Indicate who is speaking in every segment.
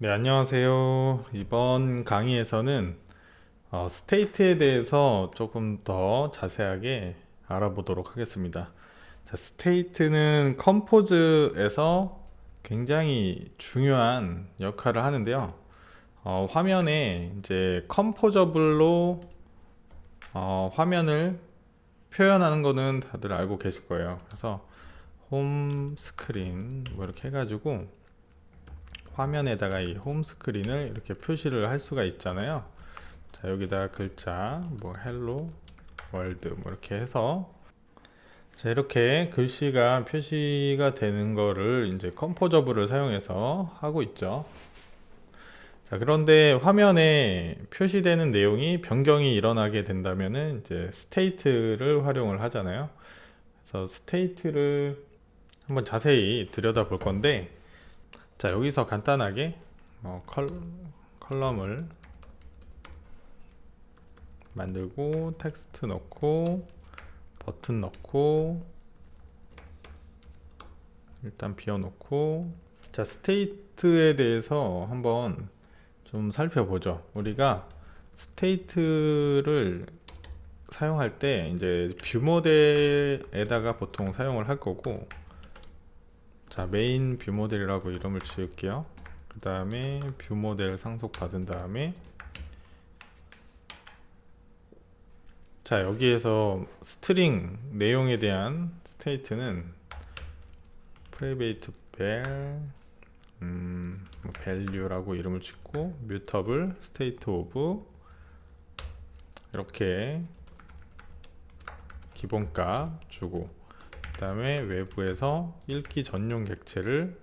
Speaker 1: 네, 안녕하세요. 이번 강의에서는 스테이트에 대해서 조금 더 자세하게 알아보도록 하겠습니다. 자, 스테이트는 컴포즈에서 굉장히 중요한 역할을 하는데요. 화면에 이제 컴포저블로 화면을 표현하는 거는 다들 알고 계실 거예요. 그래서 홈 스크린 뭐 이렇게 해가지고 화면에다가 이 홈 스크린을 이렇게 표시를 할 수가 있잖아요. 자, 여기다가 글자 뭐 헬로 월드 뭐 이렇게 해서 자, 이렇게 글씨가 표시가 되는 거를 이제 컴포저블을 사용해서 하고 있죠. 자, 그런데 화면에 표시되는 내용이 변경이 일어나게 된다면은 이제 스테이트를 활용을 하잖아요. 그래서 스테이트를 한번 자세히 들여다볼 건데, 자, 여기서 간단하게 컬럼을 만들고 텍스트 넣고 버튼 넣고 일단 비워놓고, 자, 스테이트에 대해서 한번 좀 살펴보죠. 우리가 스테이트를 사용할 때 이제 뷰 모델에다가 보통 사용을 할 거고, 자, 메인 뷰 모델이라고 이름을 지을게요. 그 다음에 뷰 모델 상속 받은 다음에, 자, 여기에서 스트링 내용에 대한 스테이트는 private var 뭐 value라고 이름을 짓고 mutable state of 이렇게 기본값 주고, 그 다음에 외부에서 읽기 전용 객체를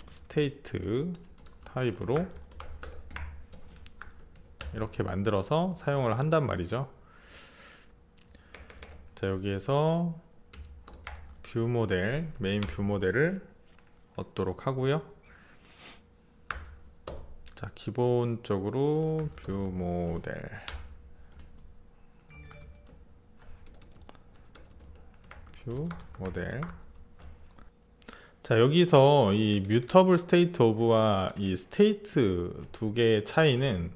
Speaker 1: state 타입으로 이렇게 만들어서 사용을 한단 말이죠. 자, 여기에서 뷰 모델, 메인 뷰 모델을 얻도록 하고요. 자, 기본적으로 뷰 모델, 뷰 모델. 자, 여기서 이 mutable state of와 이 state 두 개의 차이는,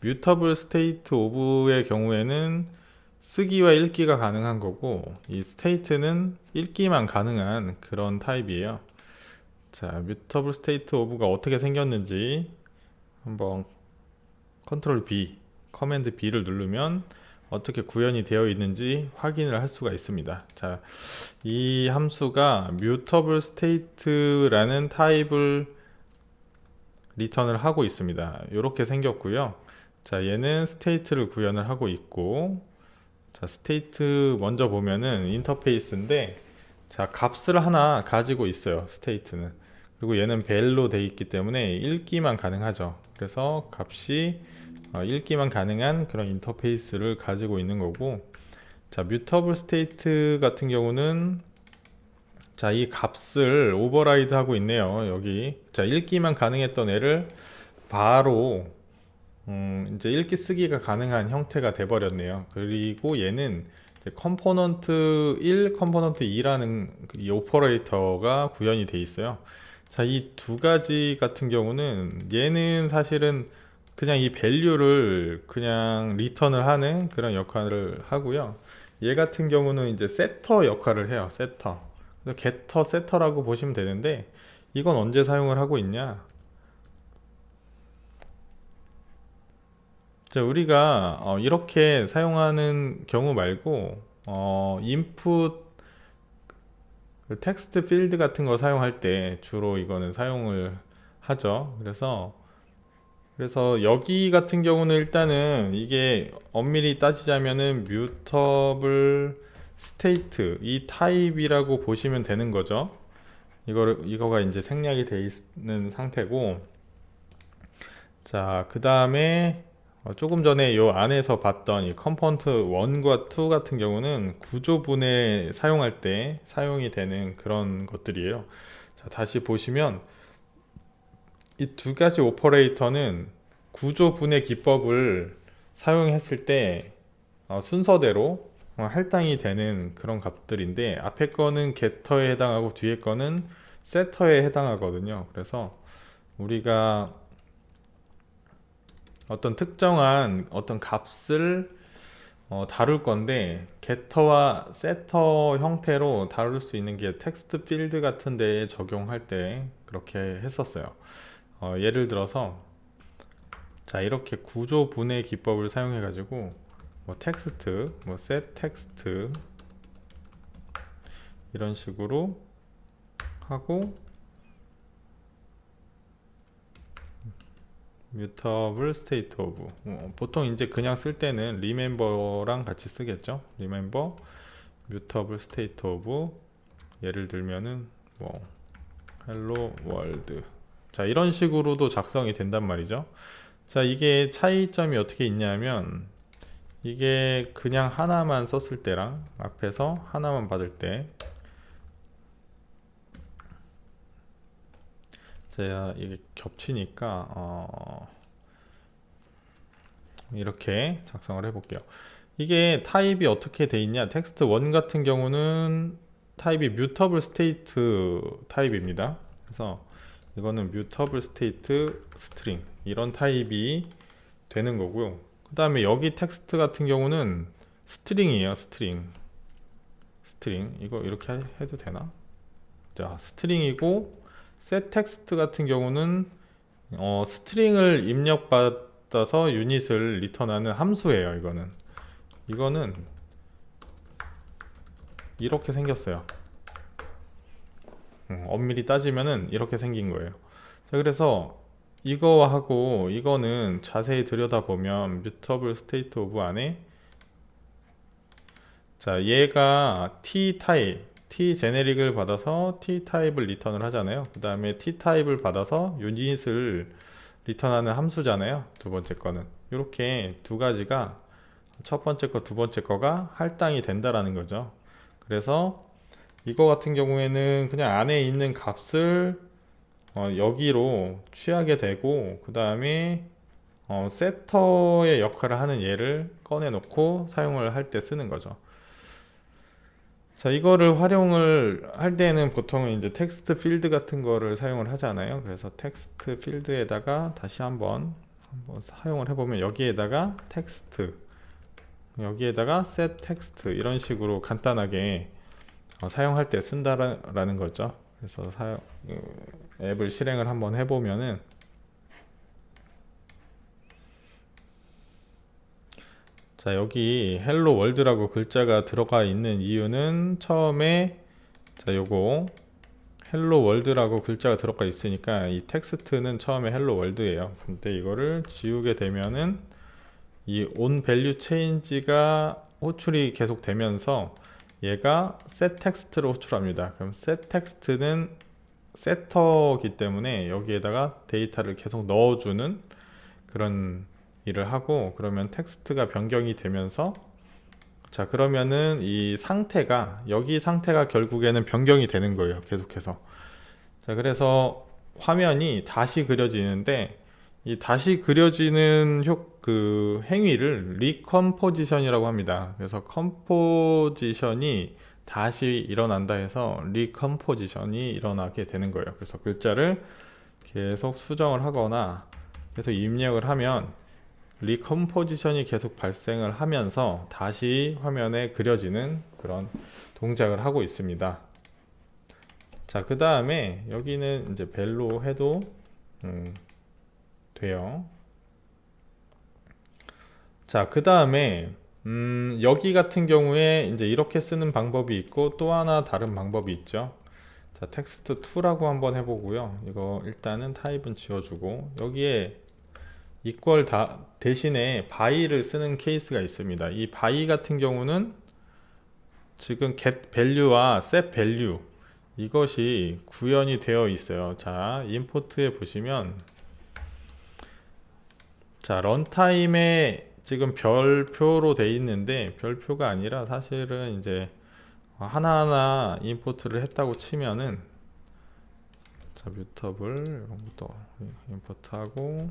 Speaker 1: mutable state of의 경우에는 쓰기와 읽기가 가능한 거고, 이 state는 읽기만 가능한 그런 타입이에요. 자, mutable state of가 어떻게 생겼는지 한번 컨트롤 B, 커맨드 B를 누르면 어떻게 구현이 되어 있는지 확인을 할 수가 있습니다. 자, 이 함수가 mutable state라는 타입을 리턴을 하고 있습니다. 이렇게 생겼고요. 자, 얘는 state를 구현을 하고 있고, 자, state 먼저 보면은 인터페이스인데, 자, 값을 하나 가지고 있어요, state는. 그리고 얘는 벨로 돼 있기 때문에 읽기만 가능하죠. 그래서 값이 읽기만 가능한 그런 인터페이스를 가지고 있는 거고, 자, mutable state 같은 경우는, 자, 이 값을 오버라이드 하고 있네요. 여기, 자, 읽기만 가능했던 애를 바로 이제 읽기 쓰기가 가능한 형태가 돼 버렸네요. 그리고 얘는 컴포넌트 1, 컴포넌트 2라는 이 오퍼레이터가 구현이 돼 있어요. 자, 이 두 가지 같은 경우는 얘는 사실은 그냥 이 밸류를 그냥 리턴을 하는 그런 역할을 하고요. 얘 같은 경우는 이제 세터 역할을 해요. 세터. 그래서 getter, setter라고 보시면 되는데, 이건 언제 사용을 하고 있냐? 자, 우리가 이렇게 사용하는 경우 말고 input 그 텍스트 필드 같은 거 사용할 때 주로 이거는 사용을 하죠. 그래서 여기 같은 경우는 일단은 이게 엄밀히 따지자면은 mutable state 이 타입이라고 보시면 되는 거죠. 이거가 이제 생략이 돼 있는 상태고, 자, 그 다음에 조금 전에 요 안에서 봤던 이 컴포넌트 1과 2 같은 경우는 구조분해 사용할 때 사용이 되는 그런 것들이에요. 자, 다시 보시면 이 두 가지 오퍼레이터는 구조분해 기법을 사용했을 때 순서대로 할당이 되는 그런 값들인데, 앞에 거는 getter에 해당하고 뒤에 거는 세터에 해당하거든요. 그래서 우리가 어떤 특정한 어떤 값을 다룰 건데 게터와 세터 형태로 다룰 수 있는 게 텍스트 필드 같은 데에 적용할 때 그렇게 했었어요. 예를 들어서 자 이렇게 구조 분해 기법을 사용해 가지고 뭐 텍스트 뭐 set 텍스트 이런 식으로 하고 mutable state of 보통 이제 그냥 쓸 때는 remember랑 같이 쓰겠죠. remember mutable state of 예를 들면은 뭐 hello world 자 이런 식으로도 작성이 된단 말이죠. 자 이게 차이점이 어떻게 있냐면 이게 그냥 하나만 썼을 때랑 앞에서 하나만 받을 때 제가 이게 겹치니까 이렇게 작성을 해볼게요. 이게 타입이 어떻게 돼 있냐 텍스트 1 같은 경우는 타입이 mutable state 타입입니다. 그래서 이거는 mutable state string 이런 타입이 되는 거고요. 그 다음에 여기 텍스트 같은 경우는 스트링이에요. 스트링 이거 이렇게 해도 되나? 자 스트링이고 set 텍스트 같은 경우는 스트링을 입력받아서 유닛을 리턴하는 함수예요. 이거는 이렇게 생겼어요. 엄밀히 따지면은 이렇게 생긴 거예요. 자 그래서 이거하고 이거는 자세히 들여다보면 mutable state of 안에 자 얘가 t 타입 t 제네릭을 받아서 t 타입을 리턴을 하잖아요. 그 다음에 t 타입을 받아서 유닛을 리턴하는 함수잖아요. 두 번째 거는 이렇게 두 가지가 첫 번째 거 두 번째 거가 할당이 된다라는 거죠. 그래서 이거 같은 경우에는 그냥 안에 있는 값을 여기로 취하게 되고 그 다음에 세터의 역할을 하는 얘를 꺼내 놓고 사용을 할 때 쓰는 거죠. 자 이거를 활용을 할 때는 보통 이제 텍스트 필드 같은 거를 사용을 하잖아요. 그래서 텍스트 필드에다가 다시 한번 사용을 해보면 여기에다가 텍스트 여기에다가 set 텍스트 이런 식으로 간단하게 사용할 때 쓴다라는 거죠. 그래서 앱을 실행을 한번 해보면은 자 여기 헬로 월드라고 글자가 들어가 있는 이유는 처음에 자 요거 헬로 월드라고 글자가 들어가 있으니까 이 텍스트는 처음에 헬로 월드예요. 근데 이거를 지우게 되면은 이 on value change가 호출이 계속 되면서 얘가 set 텍스트로 호출합니다. 그럼 set 텍스트는 세터기 때문에 여기에다가 데이터를 계속 넣어주는 그런 일을 하고 그러면 텍스트가 변경이 되면서 자 그러면은 이 상태가 여기 상태가 결국에는 변경이 되는 거예요. 계속해서 자 그래서 화면이 다시 그려지는데 이 다시 그려지는 그 행위를 리컴포지션이라고 합니다. 그래서 컴포지션이 다시 일어난다 해서 리컴포지션이 일어나게 되는 거예요. 그래서 글자를 계속 수정을 하거나 계속 입력을 하면 리컴포지션이 계속 발생을 하면서 다시 화면에 그려지는 그런 동작을 하고 있습니다. 자, 그 다음에 여기는 이제 벨로 해도 돼요. 자, 그 다음에 여기 같은 경우에 이제 이렇게 쓰는 방법이 있고 또 하나 다른 방법이 있죠. 자, text2라고 한번 해보고요. 이거 일단은 타입은 지워주고 여기에 equal 대신에 by를 쓰는 케이스가 있습니다. 이 by 같은 경우는 지금 get value와 set value 이것이 구현이 되어 있어요. 자, 임포트에 보시면 자, 런타임에 지금 별표로 돼 있는데 별표가 아니라 사실은 이제 하나하나 임포트를 했다고 치면은 자, 뮤터블 이런 것도 임포트하고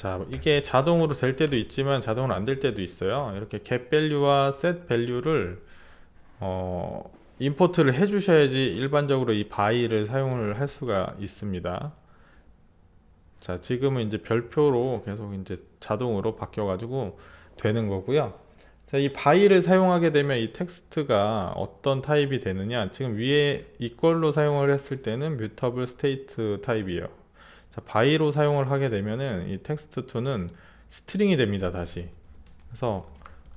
Speaker 1: 자, 이게 자동으로 될 때도 있지만 자동으로 안 될 때도 있어요. 이렇게 get value와 set value를 임포트를 해 주셔야지 일반적으로 이 by를 사용을 할 수가 있습니다. 자, 지금은 이제 별표로 계속 이제 자동으로 바뀌어 가지고 되는 거고요. 자, 이 by를 사용하게 되면 이 텍스트가 어떤 타입이 되느냐, 지금 위에 이걸로 사용을 했을 때는 mutable state 타입이에요. 자, by로 사용을 하게 되면은 이 text2는 스트링이 됩니다, 다시. 그래서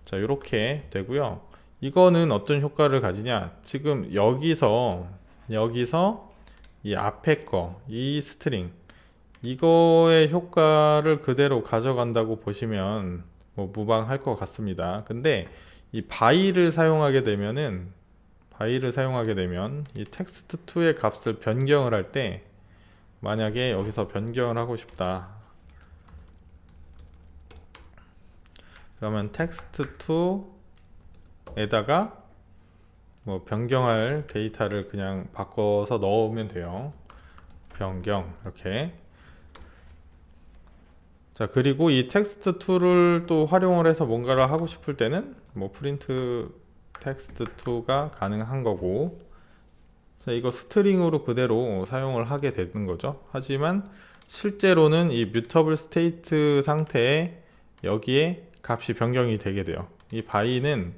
Speaker 1: 자, 이렇게 되고요. 이거는 어떤 효과를 가지냐, 지금 여기서 이 앞에 거, 이 스트링, 이거의 효과를 그대로 가져간다고 보시면 뭐 무방할 것 같습니다. 근데 이 by를 사용하게 되면은 이 text2의 값을 변경을 할 때, 만약에 여기서 변경을 하고 싶다, 그러면 text2에다가 뭐 변경할 데이터를 그냥 바꿔서 넣으면 돼요. 변경, 이렇게. 자, 그리고 이 text2를 또 활용을 해서 뭔가를 하고 싶을 때는 뭐 print text2가 가능한 거고, 자, 이거 스트링으로 그대로 사용을 하게 되는 거죠. 하지만 실제로는 이 mutable state 상태에 여기에 값이 변경이 되게 돼요. 이 by는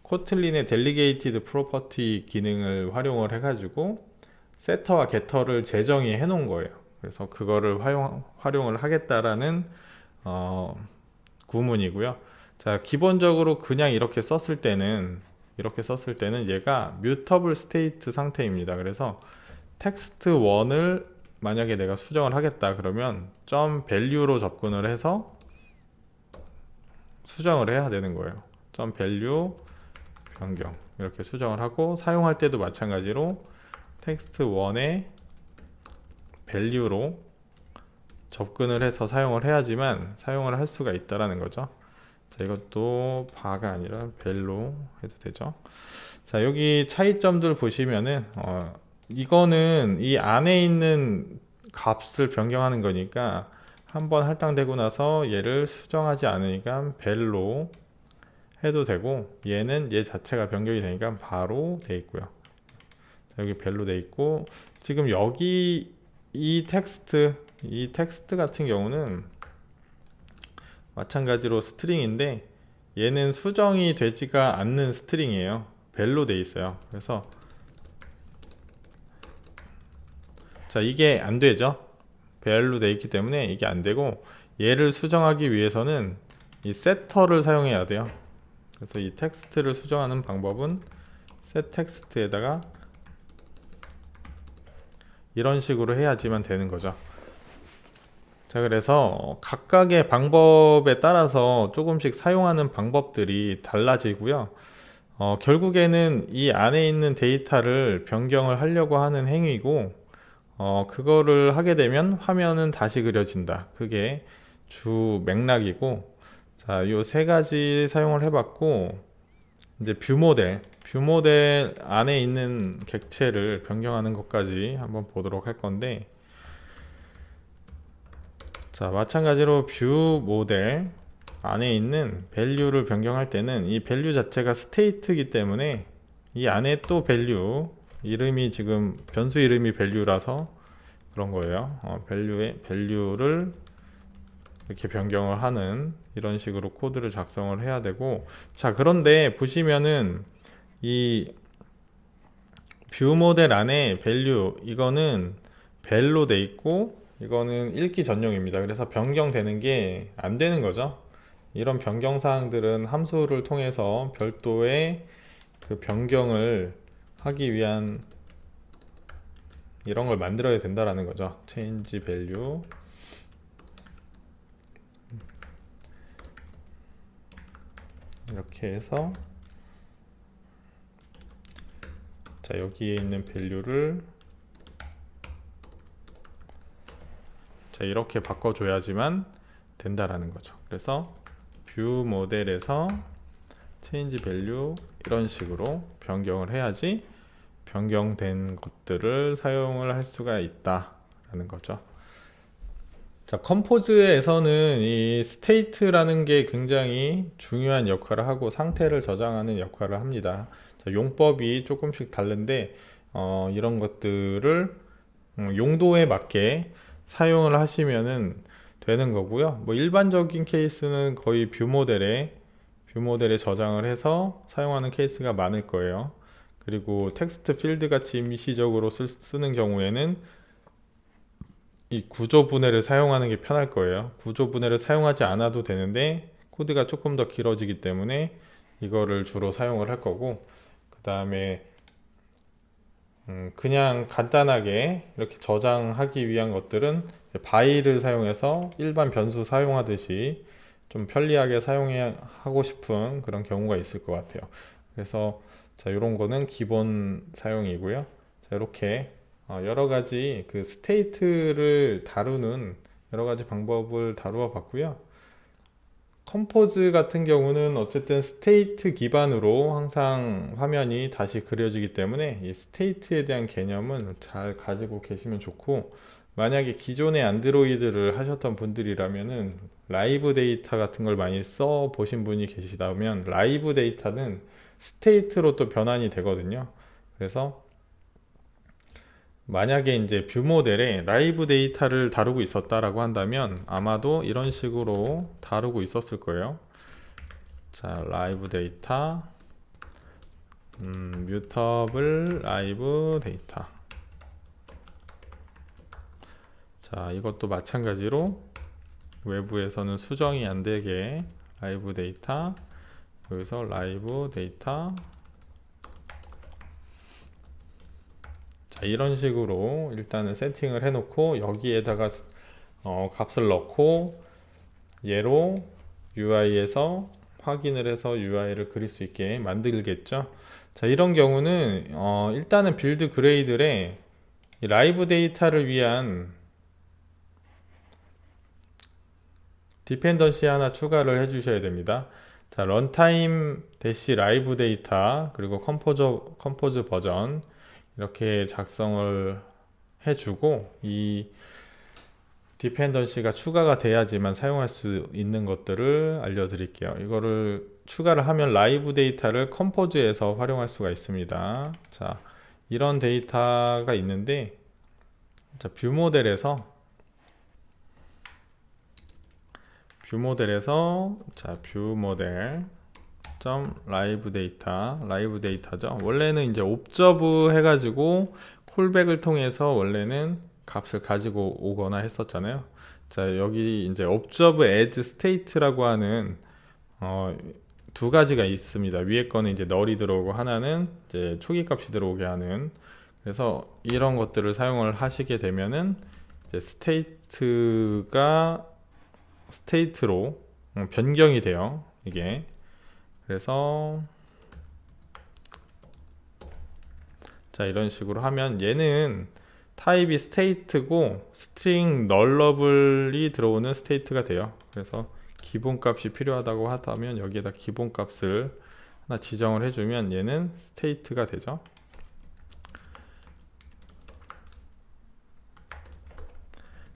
Speaker 1: 코틀린의 delegated property 기능을 활용을 해가지고 setter와 getter를 재정의 해 놓은 거예요. 그래서 그거를 활용을 하겠다라는 구문이고요. 자, 기본적으로 그냥 이렇게 썼을 때는 얘가 mutable state 상태입니다. 그래서 text1을 만약에 내가 수정을 하겠다 그러면 .value로 접근을 해서 수정을 해야 되는 거예요. .value 변경, 이렇게 수정을 하고, 사용할 때도 마찬가지로 text1의 value로 접근을 해서 사용을 해야지만 사용을 할 수가 있다라는 거죠. 자, 이것도 바가 아니라 벨로 해도 되죠. 자, 여기 차이점들 보시면은 이거는 이 안에 있는 값을 변경하는 거니까 한번 할당되고 나서 얘를 수정하지 않으니까 벨로 해도 되고, 얘는 얘 자체가 변경이 되니까 바로 돼 있고요. 자, 여기 벨로 돼 있고, 지금 여기 이 텍스트 같은 경우는 마찬가지로 스트링인데 얘는 수정이 되지가 않는 스트링이에요. 벨로 돼 있어요. 그래서 자, 이게 안 되죠. 벨로 돼 있기 때문에 이게 안 되고, 얘를 수정하기 위해서는 이 세터를 사용해야 돼요. 그래서 이 텍스트를 수정하는 방법은 setText에다가 이런 식으로 해야지만 되는 거죠. 자, 그래서 각각의 방법에 따라서 조금씩 사용하는 방법들이 달라지고요. 결국에는 이 안에 있는 데이터를 변경을 하려고 하는 행위고, 그거를 하게 되면 화면은 다시 그려진다. 그게 주 맥락이고, 자, 요 세 가지 사용을 해봤고, 이제 뷰 모델 안에 있는 객체를 변경하는 것까지 한번 보도록 할 건데, 자, 마찬가지로 뷰 모델 안에 있는 value를 변경할 때는 이 value 자체가 state이기 때문에 이 안에 또 value 이름이, 지금 변수 이름이 value라서 그런 거예요. value를 이렇게 변경을 하는 이런 식으로 코드를 작성을 해야 되고, 자, 그런데 보시면은 이 뷰 모델 안에 value, 이거는 벨로 돼 있고 이거는 읽기 전용입니다. 그래서 변경되는 게 안 되는 거죠. 이런 변경 사항들은 함수를 통해서 별도의 그 변경을 하기 위한 이런 걸 만들어야 된다라는 거죠. change value, 이렇게 해서, 자, 여기에 있는 value를 자, 이렇게 바꿔줘야지만 된다라는 거죠. 그래서 뷰 모델에서 change value 이런 식으로 변경을 해야지 변경된 것들을 사용을 할 수가 있다라는 거죠. 자, 컴포즈에서는 이 스테이트라는 게 굉장히 중요한 역할을 하고 상태를 저장하는 역할을 합니다. 자, 용법이 조금씩 다른데 이런 것들을 용도에 맞게 사용을 하시면은 되는 거고요. 뭐 일반적인 케이스는 거의 뷰 모델에 저장을 해서 사용하는 케이스가 많을 거예요. 그리고 텍스트 필드 같이 임시적으로 쓰는 경우에는 이 구조 분해를 사용하는 게 편할 거예요. 구조 분해를 사용하지 않아도 되는데 코드가 조금 더 길어지기 때문에 이거를 주로 사용을 할 거고, 그 다음에 그냥 간단하게 이렇게 저장하기 위한 것들은 바이를 사용해서 일반 변수 사용하듯이 좀 편리하게 사용하고 싶은 그런 경우가 있을 것 같아요. 그래서 자, 이런 거는 기본 사용이고요. 자, 이렇게 여러 가지 그 스테이트를 다루는 여러 가지 방법을 다루어 봤고요. 컴포즈 같은 경우는 어쨌든 스테이트 기반으로 항상 화면이 다시 그려지기 때문에 이 스테이트에 대한 개념은 잘 가지고 계시면 좋고, 만약에 기존에 안드로이드를 하셨던 분들이라면은 라이브 데이터 같은 걸 많이 써 보신 분이 계시다면 라이브 데이터는 스테이트로 또 변환이 되거든요. 그래서 만약에 이제 뷰 모델에 라이브 데이터를 다루고 있었다라고 한다면 아마도 이런 식으로 다루고 있었을 거예요. 자, 라이브 데이터, 뮤터블 라이브 데이터. 자, 이것도 마찬가지로 외부에서는 수정이 안 되게 라이브 데이터, 여기서 라이브 데이터. 자, 이런 식으로 일단은 세팅을 해 놓고 여기에다가 값을 넣고 얘로 UI에서 확인을 해서 UI를 그릴 수 있게 만들겠죠. 자, 이런 경우는 일단은 빌드 그레이드에 이 라이브 데이터를 위한 디펜던시 하나 추가를 해 주셔야 됩니다. 자, 런타임 대시 라이브 데이터 그리고 컴포즈 버전 이렇게 작성을 해주고, 이 디펜던시가 추가가 돼야지만 사용할 수 있는 것들을 알려드릴게요. 이거를 추가를 하면 라이브 데이터를 컴포즈에서 활용할 수가 있습니다. 자, 이런 데이터가 있는데, 자, 뷰 모델에서 자, 뷰 모델 라이브 데이터죠. 원래는 이제 옵저브 해가지고 콜백을 통해서 원래는 값을 가지고 오거나 했었잖아요. 자, 여기 이제 observe as state라고 하는 두 가지가 있습니다. 위에 거는 이제 널이 들어오고 하나는 이제 초기 값이 들어오게 하는. 그래서 이런 것들을 사용을 하시게 되면은 이제 스테이트로 변경이 돼요. 이게. 그래서 자, 이런 식으로 하면 얘는 타입이 스테이트고 스트링 널러블이 들어오는 스테이트가 돼요. 그래서 기본값이 필요하다고 하다면 여기에다 기본값을 하나 지정을 해주면 얘는 스테이트가 되죠.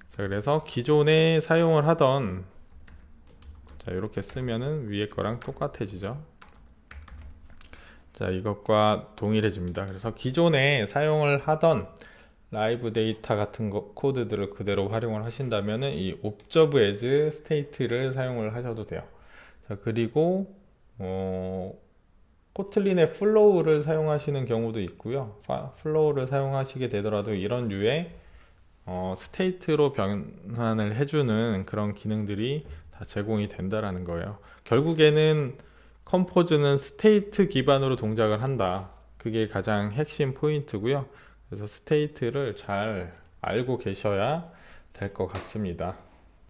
Speaker 1: 자, 그래서 기존에 사용을 하던, 자, 이렇게 쓰면은 위에 거랑 똑같아지죠. 자, 이것과 동일해집니다. 그래서 기존에 사용을 하던 라이브 데이터 같은 코드들을 그대로 활용을 하신다면은 이 observe as state를 사용을 하셔도 돼요. 자, 그리고 코틀린의 플로우를 사용하시는 경우도 있고요. 플로우를 사용하시게 되더라도 이런 류의 스테이트로 변환을 해주는 그런 기능들이 다 제공이 된다라는 거예요. 결국에는 컴포즈는 스테이트 기반으로 동작을 한다. 그게 가장 핵심 포인트고요. 그래서 스테이트를 잘 알고 계셔야 될 것 같습니다.